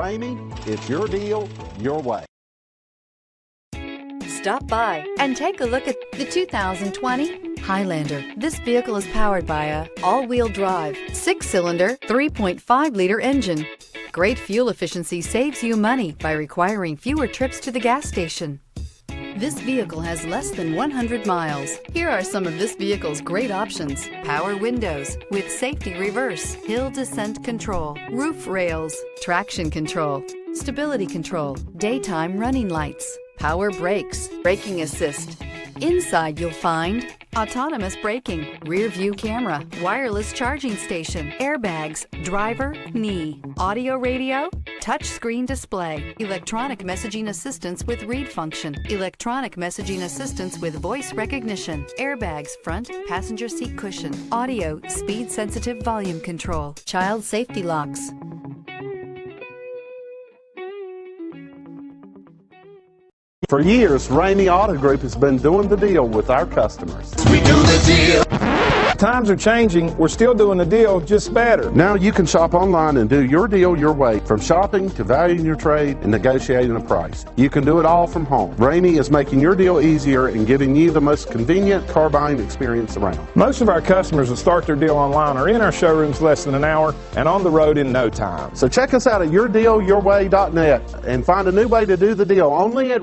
Ramey, it's your deal, your way. Stop by and take a look at the 2020 Highlander. This vehicle is powered by a all-wheel drive, 6-cylinder, 3.5-liter engine. Great fuel efficiency saves you money by requiring fewer trips to the gas station. This vehicle has less than 100 miles. Here are some of this vehicle's great options: power windows with safety reverse, hill descent control, roof rails, traction control, stability control, daytime running lights, power brakes, braking assist. Inside you'll find autonomous braking, rear view camera, wireless charging station, airbags, driver, knee, audio radio, touch screen display, electronic messaging assistance with read function, electronic messaging assistance with voice recognition, airbags, front passenger seat cushion, audio, speed sensitive volume control, child safety locks. For years, Ramey Auto Group has been doing the deal with our customers. We do the deal. Times are changing. We're still doing the deal, just better. Now you can shop online and do your deal your way, from shopping to valuing your trade and negotiating a price. You can do it all from home. Ramey is making your deal easier and giving you the most convenient car buying experience around. Most of our customers that start their deal online are in our showrooms less than an hour and on the road in no time. So check us out at yourdealyourway.net and find a new way to do the deal only at